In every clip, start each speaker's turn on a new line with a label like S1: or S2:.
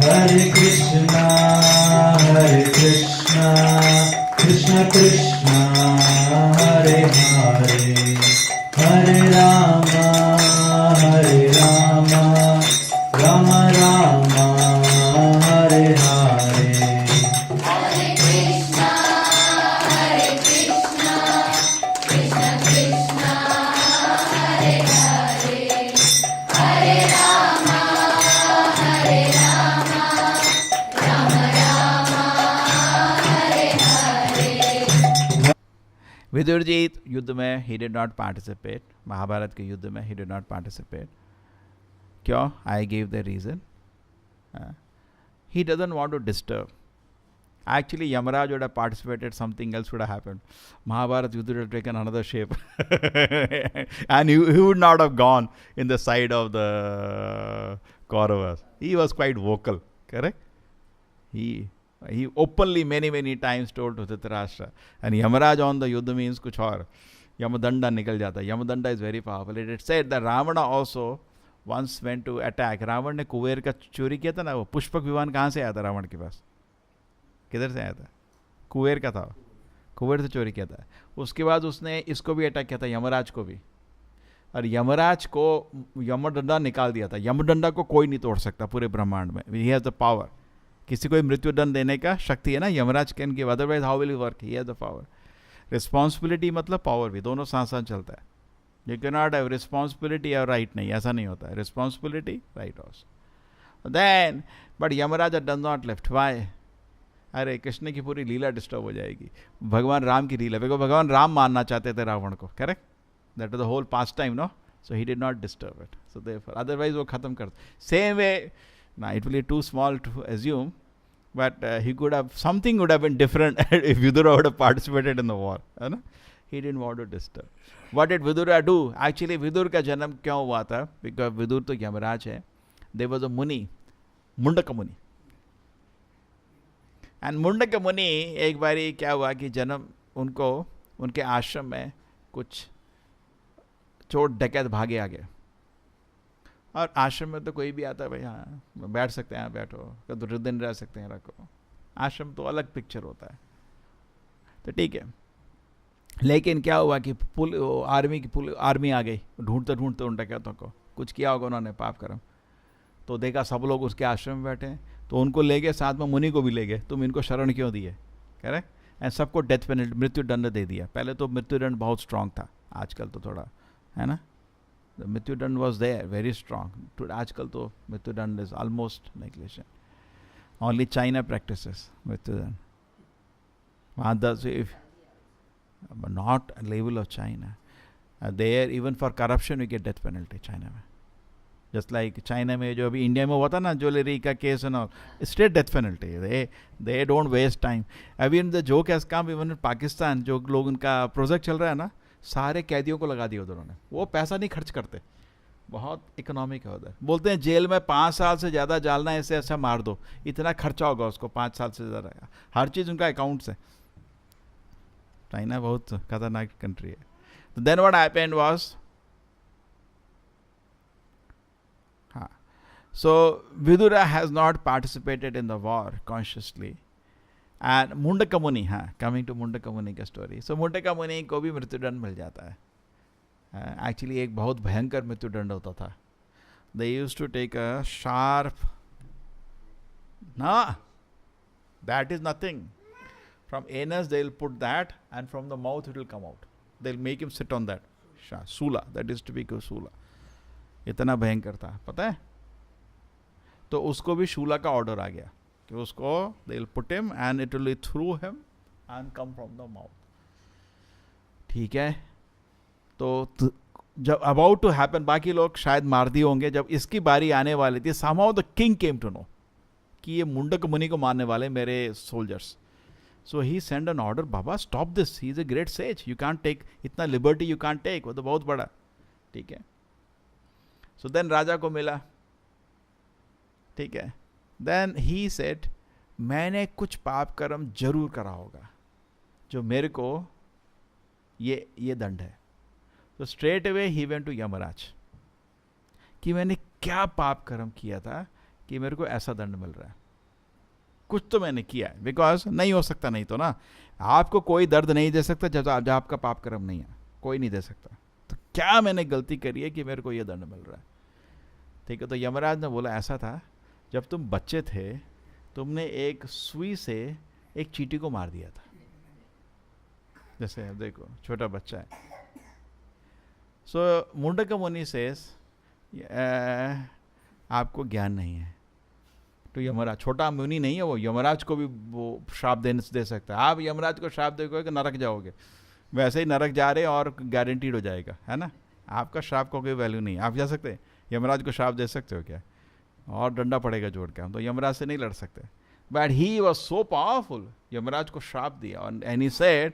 S1: Hare Krishna, Krishna Krishna, Hare Hare, Hare Rama, Rama Rama, Hare Hare.
S2: Hare Krishna, Krishna Krishna, Hare Hare, Hare Rama, Rama Rama, Hare Hare.
S3: विदुरजीत युद्ध में ही did not participate, Mahabharat के युद्ध में ही did not participate. क्यों? I give the reason. He doesn't want to disturb. Actually, Yamaraj would have participated, something else would have happened. Mahabharat Yuddha would have taken another shape. And he would not have gone in the side of the Kauravas. He was quite vocal, correct? He openly many times told to Dhritarashtra. And Yamaraj on the Yuddha means kuch aur. Yamadanda nikal jata. Yamadanda is very powerful. It said that Ravana also once went to attack. Ravan ने कुबेर का चोरी किया था ना. वो पुष्पक विमान कहाँ से आया था रावण के पास? किधर से आया था? कुबेर का था. कुबेर से चोरी किया था. उसके बाद उसने इसको भी अटैक किया था, यमराज को भी. और यमराज को यमदंडा निकाल दिया था. यमदंडा को कोई नहीं तोड़ सकता पूरे ब्रह्मांड में. He has the power. किसी को मृत्यु दंड देने का शक्ति है ना. Yamraj can give, otherwise how will he work? He has the power. Responsibility मतलब पावर भी, दोनों साथ साथ चलता है. You cannot have responsibility or right नहीं, ऐसा नहीं होता है. Responsibility, right also. Then, but Yamaraja does not left. Why? अरे कृष्ण की पूरी लीला डिस्टर्ब हो जाएगी. भगवान राम की लीला, बिकॉज भगवान राम मारना चाहते थे रावण को, correct? That is the whole past time, no? So he did not disturb it. So therefore otherwise वो खत्म कर. सेम वे ना, it will be too small to assume, but he could have, something would have been different if Vidura would have participated in the war, है ना? He didn't want to disturb. What did Vidura do? Actually, Vidur का जन्म क्यों हुआ था? Because Vidur तो यमराज है. There was a Muni, Mundaka मुनि. And मुंडक मुनि एक बारी क्या हुआ कि जन्म उनको उनके आश्रम में कुछ चोर डकैत भागे आ गए. और आश्रम में तो कोई भी आता है, भाई हाँ बैठ सकते हैं, यहाँ बैठो, कभी दिन रह सकते हैं, रखो. आश्रम तो अलग पिक्चर होता है, तो ठीक है. लेकिन क्या हुआ कि आर्मी आ गई, ढूंढते ढूंढते उन डकैतों को. कुछ किया होगा उन्होंने पाप कर्म, तो देखा सब लोग उसके आश्रम में बैठे हैं, तो उनको ले गए, साथ में मुनि को भी ले गए. तुम इनको शरण क्यों दिए? करेक्ट. एंड सबको डेथ पेनल्टी, मृत्यु दंड दे दिया. पहले तो मृत्यु दंड बहुत स्ट्रांग था, आजकल तो थोड़ा है ना. The मृत्यु दंड was there, very strong. आजकल तो मृत्यु दंड is almost negligent. Only China practices मृत्यु दंड. वहाँ does if, but not a level of China. There even for corruption we get death penalty China में. Just like China में जो अभी इंडिया में हुआ था ना ज्वेलरी का केस है ना, straight death penalty. They don't waste time. अभी in the joke has come even in Pakistan, जो लोग उनका प्रोजेक्ट चल रहा है ना, सारे कैदियों को लगा दिया उधर ने. वो पैसा नहीं खर्च करते, बहुत इकोनॉमिक है उधर. बोलते हैं जेल में 5 साल से ज़्यादा डालना है, ऐसे ऐसा मार दो, इतना खर्चा होगा उसको 5 साल से ज़्यादा. हर चीज़ उनका अकाउंट से. चाइना बहुत खतरनाक कंट्री है. तो देन व्हाट हैपेंड वाज, हाँ, so Vidura has not participated in the war consciously. And Mundaka मुनि, हाँ, कमिंग टू मुंडक मुनि का स्टोरी. सो मुंडक मुनि को भी मृत्युदंड मिल जाता है. एक्चुअली एक बहुत भयंकर मृत्युदंड होता था. They used to take a sharp, ना, that is nothing. From anus they will put that, and from the mouth it will come out. They'll make him sit on that Sula. That is to be called Sula. इतना भयंकर था, पता है? तो उसको भी शूला का ऑर्डर आ गया कि उसको they will put him and it will be through him and come from the mouth. ठीक है. तो जब about to happen, बाकी लोग शायद मार दिए होंगे. जब इसकी बारी आने वाली थी, somehow the king came to know कि ये मुंडक मुनि को मारने वाले मेरे soldiers. So he sent an order, Baba stop this, he is a great sage, you can't take इतना liberty, you can't take, वो तो बहुत बड़ा. ठीक है. So then राजा को मिला, ठीक है. Then he said, मैंने कुछ पाप कर्म जरूर करा होगा जो मेरे को ये दंड है. तो straight away he went to Yamraj कि मैंने क्या पाप कर्म किया था कि मेरे को ऐसा दंड मिल रहा है, कुछ तो मैंने किया है, बिकॉज नहीं हो सकता, नहीं तो ना आपको कोई दर्द नहीं दे सकता जब आपका पाप कर्म नहीं है, कोई नहीं दे सकता। तो क्या मैंने गलती करी है कि मेरे को ये दंड मिल रहा है? ठीक है, तो यमराज ने बोला ऐसा था, जब तुम बच्चे थे तुमने एक सुई से एक चींटी को मार दिया था। जैसे देखो छोटा बच्चा है। सो मुंडक मुनि सेस आपको ज्ञान नहीं है, तो यमराज छोटा मुनि नहीं है वो, यमराज को भी वो श्राप दे सकता है। आप यमराज को श्राप दोगे कि नरक जाओगे, वैसे ही नरक जा रहे और गारंटीड हो जाएगा, है ना। आपका श्राप को कोई वैल्यू नहीं। आप जा सकते यमराज को श्राप दे सकते हो क्या? और डंडा पड़ेगा जोड़ के, हम तो यमराज से नहीं लड़ सकते। But he was so powerful, Yamraj को श्राप दिया और एंड ही सेड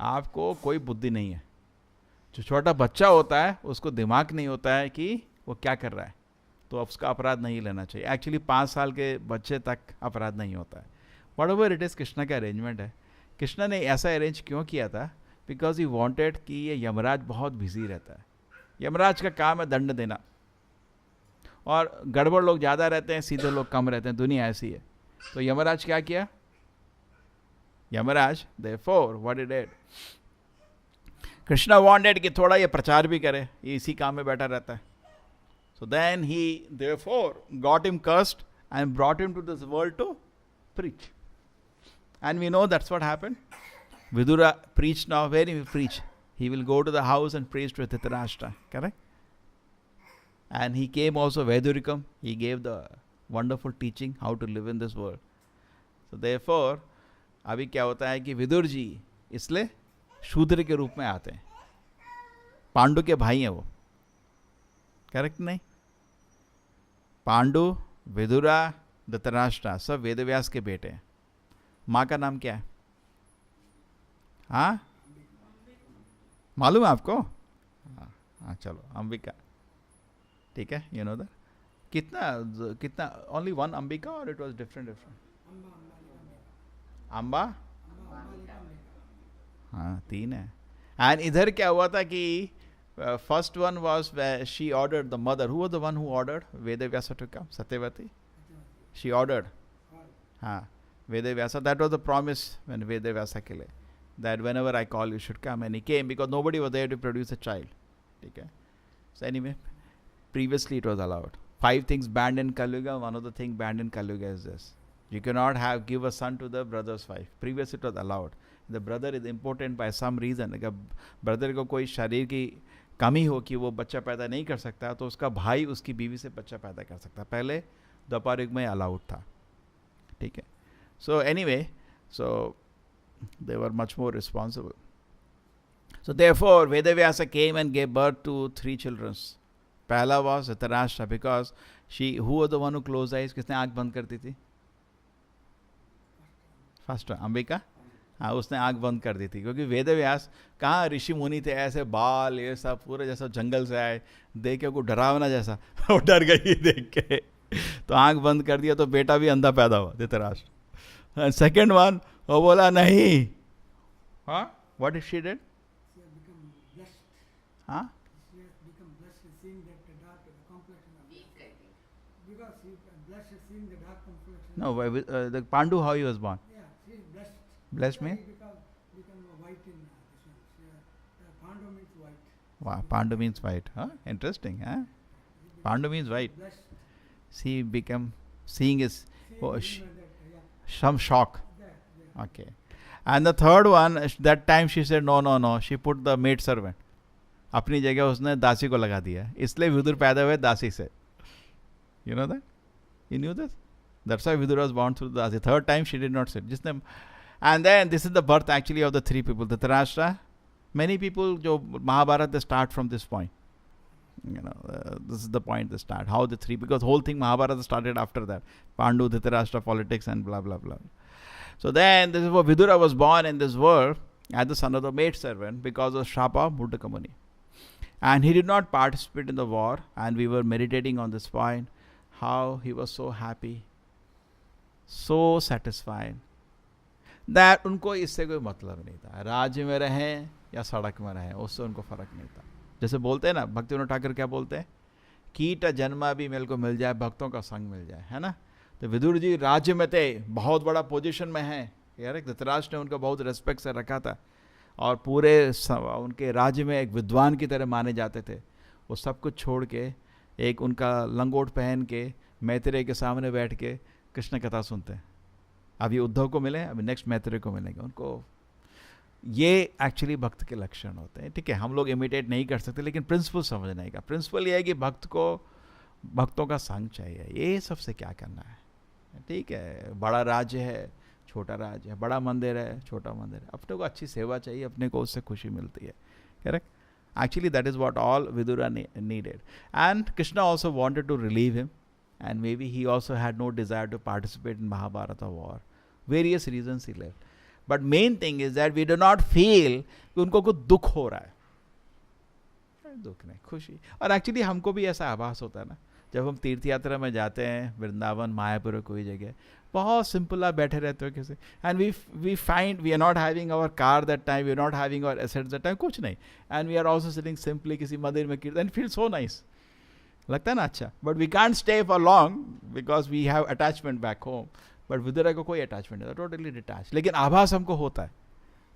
S3: आपको कोई बुद्धि नहीं है। जो छोटा बच्चा होता है उसको दिमाग नहीं होता है कि वो क्या कर रहा है, तो उसका अपराध नहीं लेना चाहिए। एक्चुअली 5 साल के बच्चे तक अपराध नहीं होता है। What ever it is, Krishna का अरेंजमेंट है। कृष्णा ने ऐसा अरेंज क्यों किया था? बिकॉज ही वॉन्टेड कि ये यमराज बहुत बिजी रहता है। यमराज का काम है दंड देना, और गड़बड़ लोग ज़्यादा रहते हैं, सीधे लोग कम रहते हैं, दुनिया ऐसी है। तो यमराज क्या किया? Yamraj therefore what he did, Krishna wanted कि थोड़ा ये प्रचार भी करे, ये इसी काम में बैठा रहता है। So then he therefore got him cursed and brought him to this world to preach. And we know that's what happened. Vidura preached now. Where he will preach? He will go to the house and preach to Dhritarashtra. Correct? And he came also Vedurikam. He gave the wonderful teaching how to live in this world. So therefore, अभी क्या होता है कि विदुर जी इसलिए शूद्र के रूप में आते हैं। पांडु के भाई हैं वो, करेक्ट नहीं? पांडु, विदुरा, धृतराष्ट्र सब वेदव्यास के बेटे हैं। माँ का नाम क्या है? हाँ, मालूम है आपको? हाँ चलो, अंबिका। ठीक है, यू नो दैट। कितना ओनली वन अंबिका और इट वाज डिफरेंट? अंबा, हाँ 3 है। एंड इधर क्या हुआ था कि first one was where she ordered the mother. Who was the one who ordered Vedavyasa to come? Satyavati. She ordered. Vedavyasa. That was the promise when Vedavyasa came. That whenever I call, you should come. And he came because nobody was there to produce a child. Okay. So anyway, previously it was allowed. 5 things banned in Kalyuga. One of the things banned in Kalyuga is this: you cannot give a son to the brother's wife. Previously it was allowed. The brother is important by some reason. अगर brother को कोई शरीर की कमी हो कि वो बच्चा पैदा नहीं कर सकता, तो उसका भाई उसकी बीवी से बच्चा पैदा कर सकता। पहले द्वापर युग में अलाउड था। ठीक है। So anyway, so they were much more responsible. So therefore Vedvyas came and gave birth to 3 childrens. पहला was Dhritarashtra, because she who was the one who close eyes. किसने आंख बंद करती थी? फर्स्ट अंबिका। हाँ, उसने आंख बंद कर दी थी, क्योंकि वेदव्यास कहाँ ऋषि मुनि थे, ऐसे बाल ये सब पूरे जैसा जंगल से आए, देख के को डरावना जैसा वो डर गई देख के, तो आंख बंद कर दिया, तो बेटा भी अंधा पैदा हुआ धृतराष्ट्र। सेकेंड वन, वो बोला नहीं। हाँ, व्हाट इज शी डिड? हाँ, no, the Pandu, how he was born? Blessed means? Wow, Pandu means white. Huh? Interesting, huh? Pandu means white. She became, seeing is some shock. Okay. And the third one, that time she said no. She put the maid servant. अपनी जगह उसने दासी को लगा दिया, इसलिए विदुर पैदा हुए दासी से। You know that? You knew this? That's why Vidur was born through Dasi. Third time she did not sit. And then this is the birth actually of the 3 people. Dhritarashtra. Many people, jo Mahabharata, they start from this point. You know, this is the point they start. How the 3, because whole thing Mahabharata started after that. Pandu, Dhritarashtra, politics and blah blah blah. So then this is where Vidura was born in this world as the son of the maid servant because of Shrapa of Muddaka Muni. And he did not participate in the war, and we were meditating on this point, how he was so happy, so satisfied, that उनको इससे कोई मतलब नहीं था, राज्य में रहें या सड़क में रहें, उससे उनको फर्क नहीं था। जैसे बोलते हैं ना, भक्तिविनोद ठाकुर क्या बोलते हैं कीट जन्मा भी मेरे को मिल जाए, भक्तों का संग मिल जाए, है ना। तो विदुर जी राज्य में थे, बहुत बड़ा पोजीशन में है यार, धृतराष्ट्र ने उनका बहुत रिस्पेक्ट से रखा था और पूरे उनके राज्य में एक विद्वान की तरह माने जाते थे। वो सब कुछ छोड़ के एक उनका लंगोट पहन के मैत्रेय के सामने बैठ के कृष्ण कथा सुनते हैं। अभी उद्धव को मिले, अभी नेक्स्ट मैत्रेय को मिलेंगे उनको। ये एक्चुअली भक्त के लक्षण होते हैं, ठीक है। हम लोग इमिटेट नहीं कर सकते, लेकिन प्रिंसिपल समझने का, प्रिंसिपल ये है कि भक्त को भक्तों का संग चाहिए, ये सबसे क्या करना है, ठीक है। बड़ा राज्य है, छोटा राज्य है, बड़ा मंदिर है, छोटा मंदिर है, अपने को अच्छी सेवा चाहिए, अपने को उससे खुशी मिलती है, correct. Actually, that is what all Vidura needed. And Krishna also wanted to relieve him, and maybe he also had no desire to participate in Mahabharata war. Various reasons he left. But main thing is that we do not feel कि उनको कुछ दुख हो रहा है, दुख नहीं, खुशी। और एक्चुअली हमको भी ऐसा आभास होता है ना, जब हम तीर्थ यात्रा में जाते हैं, वृंदावन, मायापुर, कोई जगह, बहुत सिंपल आप बैठे रहते हो किसी, and we find we are not having our car that time, we are not having our assets that time, कुछ नहीं, and we are also sitting simply किसी मंदिर में, कीर्तन फील सो नाइस, लगता है ना अच्छा। But we can't stay for long because we have attachment back home. But Vidura को कोई अटैचमेंट नहीं, टोटली डिटैच, लेकिन आभास हमको होता है।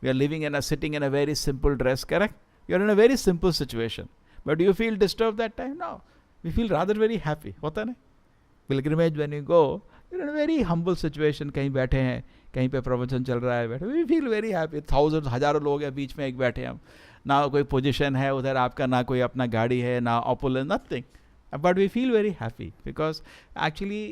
S3: We are living in a sitting in a very simple dress, correct, you are in a very simple situation, but you feel disturb that time? No, we feel rather very happy, होता है ना। Pilgrimage when you go, you're in a very humble situation, कहीं बैठे हैं, कहीं पे प्रवचन चल रहा है, बैठे, we feel very happy, thousands, हजारों लोग हैं, बीच में एक बैठे हम, ना कोई पोजीशन है उधर आपका, ना कोई अपना गाड़ी है, ना opulence, nothing, but we feel very happy because actually,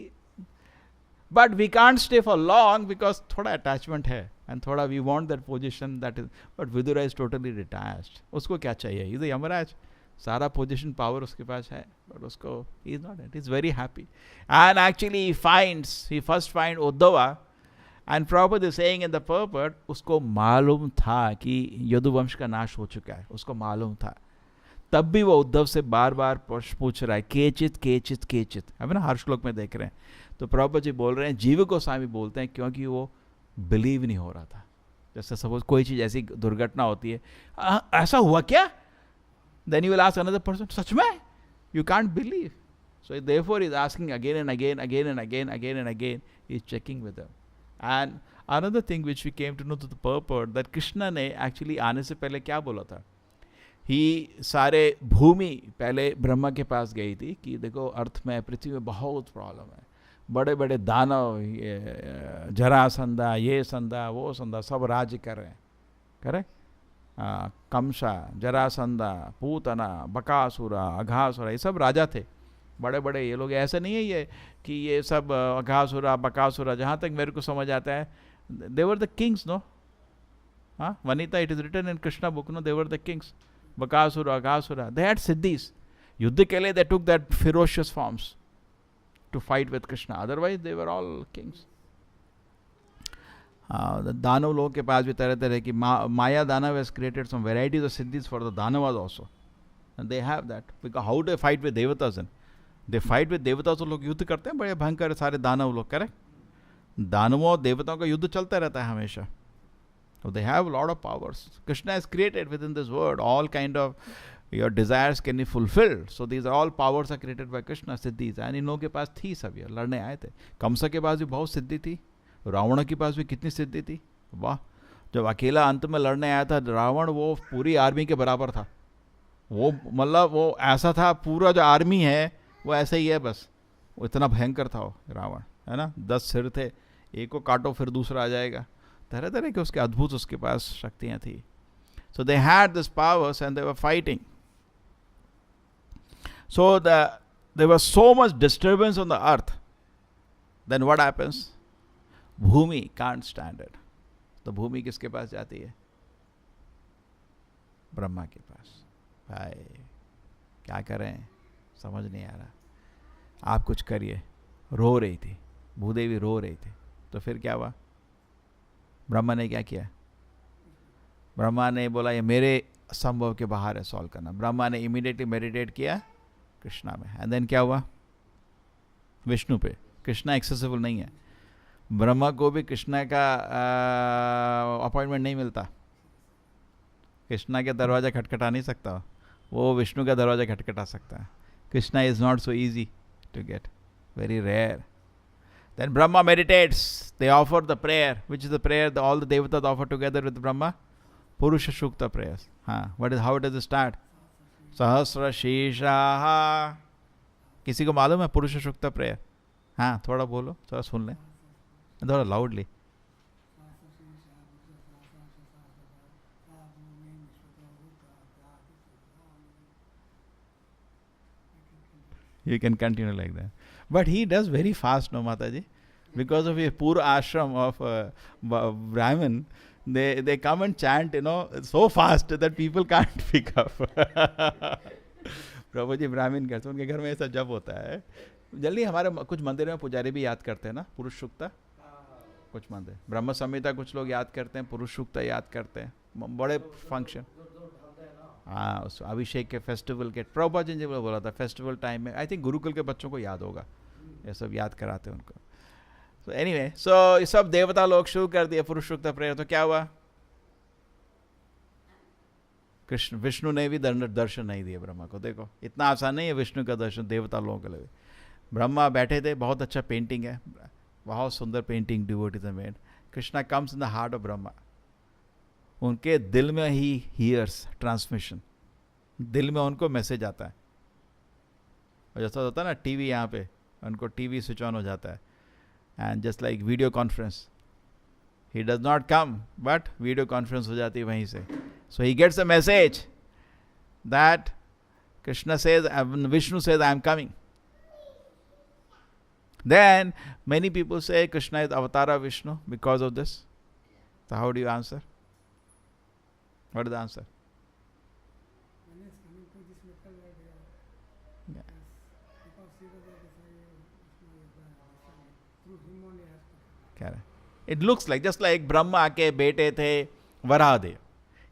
S3: but we can't stay for long because थोड़ा attachment है, and थोड़ा we want that position, that is, but Vidura is totally detached. उसको क्या चाहिए? He's a यमराज, सारा position power उसके पास है, but उसको he is not, it is very happy. And actually he first find Uddhava, and proper is saying in the पर्पट, उसको मालूम था कि यदुवंश का नाश हो चुका है, उसको मालूम था, तब भी वो उद्धव से बार बार पूछ रहा है, केचित केचित केचित, है ना, हर श्लोक में देख रहे हैं। तो प्रॉपर जी बोल रहे हैं, जीव गोस्वामी बोलते हैं, क्योंकि वो बिलीव नहीं हो रहा था। जैसे सपोज कोई चीज़ ऐसी दुर्घटना होती है, ऐसा हुआ क्या? Then you will ask another person, सच में? You can't believe. So therefore he is asking again and again, again and again, again and again. He is checking with them. And another thing which we came to know to the purport, that Krishna ने actually आने से पहले क्या बोला था? He सारे भूमि पहले ब्रह्मा के पास गई थी कि देखो अर्थ में, पृथ्वी में बहुत प्रॉब्लम है, बड़े बड़े दानव, जरासंधा, ये संधा, वो संधा, सब राज्य कर रहे हैं, करेक्ट। कंसा, जरासंधा, पूतना, बकासुरा, अघासुरा, ये सब राजा थे, बड़े बड़े ये लोग। ऐसा नहीं है ये कि ये सब अघासुरा, बकासुरा, जहाँ तक मेरे को समझ आता है, they were the kings, no? हाँ, Vanita, it is written in Krishna book, no, they were the kings, Bakasura, Aghasura, they had सिद्धीज। युद्ध के लिए they took that ferocious forms to fight with Krishna, otherwise they were all kings. दानव लोगों के पास भी तरह तरह की माया दानव has created some varieties of सिद्धीज फॉर द दानवास also, and they have that, because how do fight with देवतास, दे फाइट विद देवतास, लोग युद्ध करते हैं, बड़े भयंकर सारे दानव लोग, करेक्ट। दानवों और देवताओं का युद्ध चलता रहता है हमेशा, so they have a lot of powers. Krishna has created within this world all kind of your desires can be fulfilled, so these are all powers are created by Krishna, siddhis, and इन लोगों के पास थी, सब ये लड़ने आए थे। कंसा के पास भी बहुत सिद्धि थी, रावण के पास भी कितनी सिद्धि थी, वाह। जब अकेला अंत में लड़ने आया था रावण, वो पूरी आर्मी के बराबर था, वो मतलब वो ऐसा था, पूरा जो आर्मी है वो ऐसे ही है, बस वो इतना भयंकर था वो रावण, है ना। 10 सिर थे, एक को काटो फिर दूसरा आ जाएगा, तरह तरह के उसके अद्भुत उसके पास शक्तियाँ थी। So they had this powers and they were fighting. So there was so much disturbance on the earth, then what happens? Bhumi can't stand it. तो भूमि किसके पास जाती है? ब्रह्मा के पास। भाई क्या करें, समझ नहीं आ रहा, आप कुछ करिए। रो रही थी भूदेवी, रो रही थी, तो फिर क्या हुआ? ब्रह्मा ने क्या किया? ब्रह्मा ने बोला ये मेरे संभव के बाहर है सॉल्व करना। ब्रह्मा ने इमीडिएटली मेडिटेट किया कृष्णा में, एंड देन क्या हुआ? विष्णु पे। कृष्णा एक्सेसिबल नहीं है, ब्रह्मा को भी कृष्णा का अपॉइंटमेंट नहीं मिलता, कृष्णा के दरवाजा खटखटा नहीं सकता, वो विष्णु का दरवाजा खटखटा सकता है। Krishna is not so easy to get, very rare. Then Brahma meditates. They offer the prayer. Which is the prayer all the devatas offer together with Brahma? Purusha Shukta prayers. How does it start? Sahasra Shesha. किसी को मालूम है पुरुष शुक्ता prayer? हाँ, थोड़ा बोलो, थोड़ा सुन लें, थोड़ा loudly. You can continue like that. But he does very fast, no, Mataji? Because of a poor ashram of Brahmin, they come and chant, so fast that people can't pick up. प्रभु जी ब्राह्मण करते हैं, उनके घर में ऐसा जब होता है. जल्दी हमारे कुछ मंदिरों में पुजारी भी याद करते हैं ना पुरुष सूक्ता. कुछ मंदिर ब्रह्म संहिता कुछ लोग याद करते हैं, पुरुष सूक्ता याद करते हैं, बड़े फंक्शन. हाँ, उस अभिषेक के फेस्टिवल के प्रभुपाद जी ने बोला था फेस्टिवल टाइम में. आई थिंक गुरुकुल के बच्चों को याद होगा, ये सब याद कराते हैं उनको. सो एनीवे, सो ये सब देवता लोग शुरू कर दिए पुरुष सूक्ता प्रेयर. तो क्या हुआ? कृष्ण विष्णु ने भी दर्शन नहीं दिए ब्रह्मा को. देखो इतना आसान नहीं है विष्णु का दर्शन देवता लोगों के लिए. ब्रह्मा बैठे थे, बहुत अच्छा पेंटिंग है, बहुत सुंदर पेंटिंग डिवोटीज ने made. Krishna comes in the heart of Brahma. उनके दिल में ही हियर्स ट्रांसमिशन, दिल में उनको मैसेज आता है. और जैसा होता है ना टीवी, यहाँ पे उनको टीवी स्विच ऑन हो जाता है. And just like video conference, he does not come but video conference हो जाती है वहीं से. So he gets a message that Krishna says, Vishnu says, I am coming. Then many people say Krishna is avatar of Vishnu because of this. So how do you answer? What is the answer? Yeah. Correct. It looks like, just like Brahma के बेटे थे Varahadev.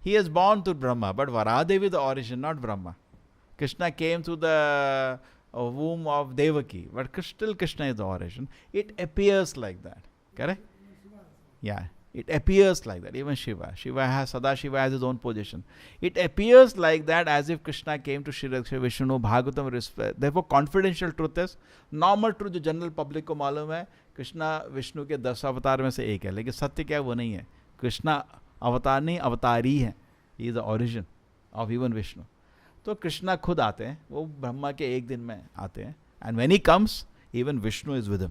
S3: He is born to Brahma, but Varahadevi is the origin, not Brahma. Krishna came through the womb of Devaki, but still Krishna is the origin. It appears like that, correct? Yeah, it appears like that. Even Shiva has, Sadashiva has his own position. It appears like that as if Krishna came to Shri Vishnu, Bhagavatam respect. Therefore, confidential truth is, normal truth जो general public को मालूम है, कृष्णा विष्णु के 10 अवतार में से एक है, लेकिन सत्य क्या है वो नहीं है. कृष्णा अवतार नहीं, अवतारी है. He is the origin of even Vishnu. तो कृष्णा खुद आते हैं, वो ब्रह्मा के एक दिन में आते हैं. And when he comes even Vishnu is with him.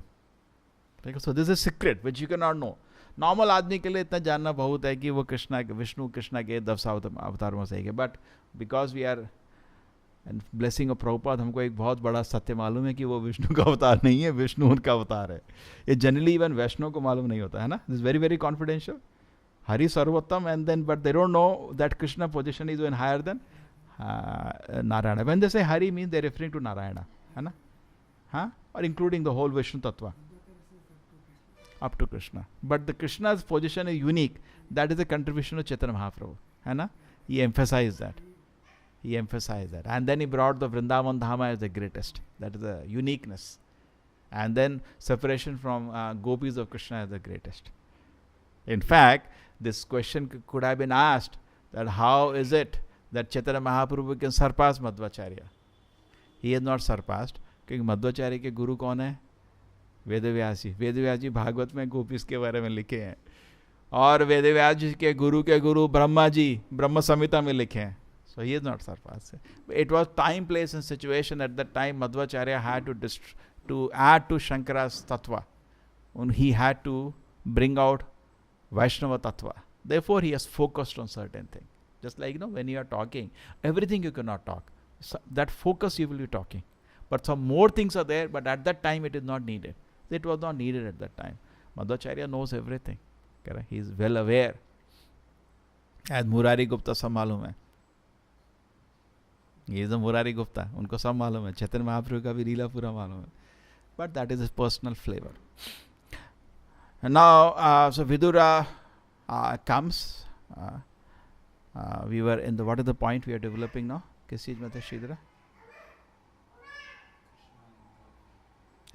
S3: ठीक है. So this is secret which you can not know. Normal आदमी के लिए इतना जानना बहुत है कि वो विष्णु कृष्णा के 10 अवतारों में से एक है. But because we are and blessing of Prabhupada, हमको एक बहुत बड़ा सत्य मालूम है कि वो विष्णु का अवतार नहीं है, विष्णु उनका अवतार है. ये जनरली इवन वैष्णव को मालूम नहीं होता है ना. This very very confidential. Hari Sarvottam, and then but they don't know that Krishna position is even higher than Narayana. When they say Hari means they're referring to Narayana, है ना? हाँ, or including the whole Vishnu Tattva up to Krishna. But the Krishna's position is unique. That is the contribution of Chaitanya Mahaprabhu, है ना? He emphasized that. And then he brought the Vrindavan Dhama as the greatest. That is the uniqueness. And then separation from gopis of Krishna as the greatest. In fact, this question could have been asked that how is it that Chaitanya Mahaprabhu can surpass Madhvacharya? He has not surpassed, क्योंकि मध्वाचार्य के गुरु कौन है? वेदव्यास जी. वेदव्यास जी भागवत में गोपीस के बारे में लिखे हैं, और वेदव्यास जी के गुरु ब्रह्मा जी ब्रह्म संहिता में लिखे हैं. So he is not surpassed. It was time, place and situation. At that time Madhvacharya had to add to Shankara's tattva. He had to bring out Vaishnava Tattva. Therefore, he has focused on certain things. Just like, when you are talking, everything you cannot talk. So that focus you will be talking. But some more things are there, but at that time it is not needed. It was not needed at that time. Madhvacharya knows everything. Correct? He is well aware. As Murari Gupta सब मालूम है. He is the Murari Gupta. उनको सब मालूम है. चैतन्य महाप्रभु का भी लीला पूरा मालूम है. But that is his personal flavor. And now, so Vidura comes. We were in what is the point we are developing now? किस चीज में थे श्रीधरा?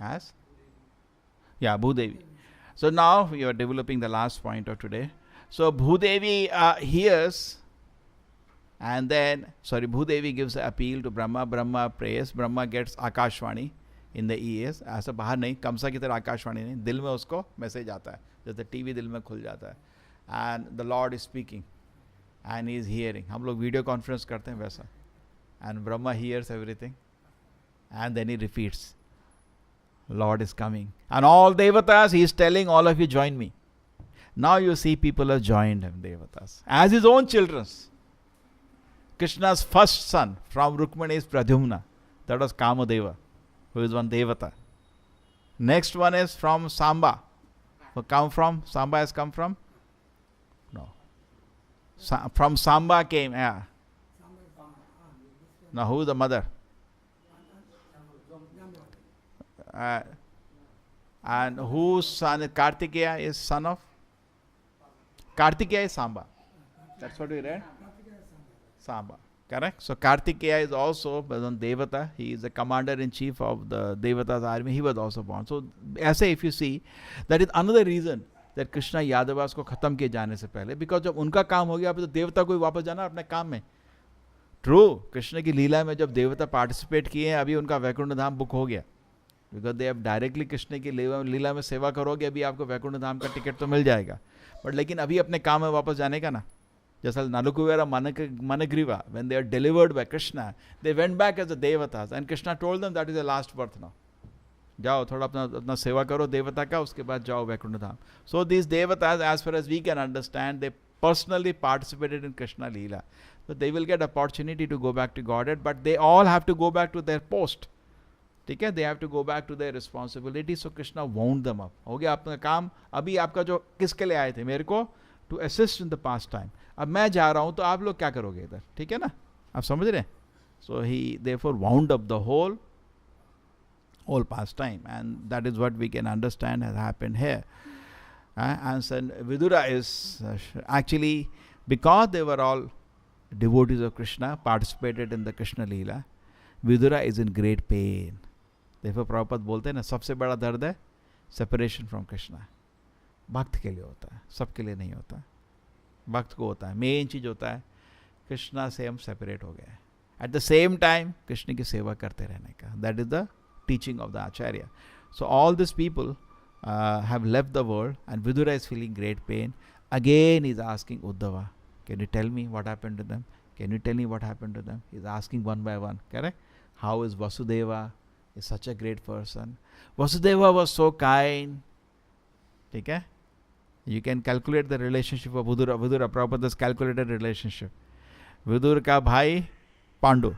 S3: As? Yeah, Bhudevi. So now we are developing the last point of today. So Bhudevi hears And then, Bhudevi gives an appeal to Brahma. Brahma prays. Brahma gets Akashvani in the ears. ऐसा बाहर नहीं, कंसा की तरह आकाशवाणी नहीं, दिल में उसको message आता है, जैसे टीवी दिल में खुल जाता है. And the Lord is speaking and he is hearing. हम लोग वीडियो कॉन्फ्रेंस करते हैं वैसा. And Brahma hears everything and then he repeats, Lord is coming. And all Devatas, he is telling all of you join me. Now you see people have joined him, Devatas, as his own children. Krishna's first son from Rukmani is Pradyumna. That was Kamadeva, who is one Devata. Next one is from Samba. Who come from? Samba has come from? No. From Samba came, yeah. Now who is the mother? And whose son is Kartikeya is son of? Kartikeya is Samba. That's what we read? Samba. Correct? So Kartikeya is also Devata. He is the commander-in-chief of the Devata's army. He was also born. So ऐसे if you see, that is another reason that Krishna Yadavas को खत्म किए जाने से पहले, because जब उनका काम हो गया, अब तो देवता को ही वापस जाना अपने काम में. True, कृष्ण की लीला में जब देवता पार्टिसिपेट किए हैं, अभी उनका वैकुंठ धाम बुक हो गया. बिकॉज दे अब डायरेक्टली कृष्ण की लीला में सेवा करोगे, अभी आपको वैकुंठ धाम का टिकट तो मिल जाएगा. बट लेकिन अभी अपने काम में वापस जाने का ना. जैसा नालुकुवेरा मनग्रीवा, when they are delivered by Krishna, they went back as the devatas and Krishna told them that is the last birth now. जाओ थोड़ा अपना सेवा करो देवता का, उसके बाद जाओ वैकुंठ धाम. So these devatas, as far as we can understand, they personally participated in Krishna Leela. So they will get opportunity to go back to Godhead, but they all have to go back to their post. ठीक है, they have to go back to their responsibility. So Krishna wound them up. हो गया आपका काम. अभी आपका जो किसके लिए आए थे, मेरे को to assist in the past time. अब मैं जा रहा हूं तो आप लोग क्या करोगे इधर, ठीक है ना, आप समझ रहे हैं. So he therefore wound up the whole past time, and that is what we can understand has happened here. And so Vidura is actually, because they were all devotees of Krishna, participated in the Krishna Leela, Vidura is in great pain. Therefore Prabhupada बोलते हैं ना, सबसे बड़ा दर्द है separation from Krishna. भक्त के लिए होता है, सबके लिए नहीं होता. भक्त को होता है, मेन चीज होता है कृष्णा से हम सेपरेट हो गए, at the same time Krishna की सेवा करते रहने का. That is the teaching of the Acharya. So all this people have left the world, and Vidura is feeling great pain. Again he is asking Uddhava, can you tell me what happened to them? Can you tell me what happened to them? He is asking one by one. Correct? How is Vasudeva? Is such a great person. Vasudeva was so kind. ठीक है, you can calculate the relationship of Vidura. Prabhupada has calculated relationship. Vidur का भाई पांडु,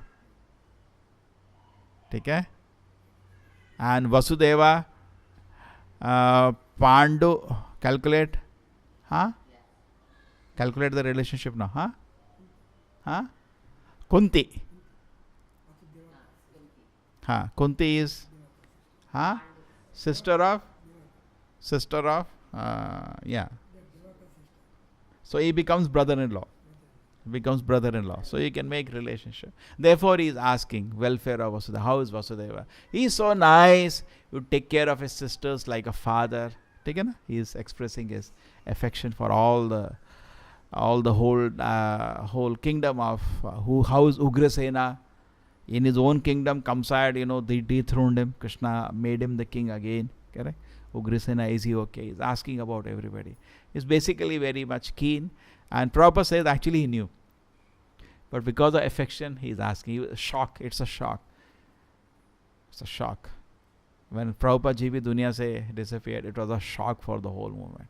S3: ठीक है, and Vasudeva, Pandu, calculate, calculate the relationship now, Kunti, Kunti is, sister of, yeah. So he becomes brother-in-law. So you can make relationship. Therefore he is asking welfare of Vasudeva. How is Vasudeva? He is so nice. You take care of his sisters like a father. He is expressing his affection for all the whole kingdom of how is Ugrasena. In his own kingdom, Kamsad, they dethroned him. Krishna made him the king again. Correct? Ugrasena, is he okay? He's asking about everybody. He's basically very much keen. And Prabhupada says actually he knew. But because of affection, he is asking. He was shocked. It's a shock. It's a shock. When Prabhupada ji bhi dunya se disappeared, it was a shock for the whole movement.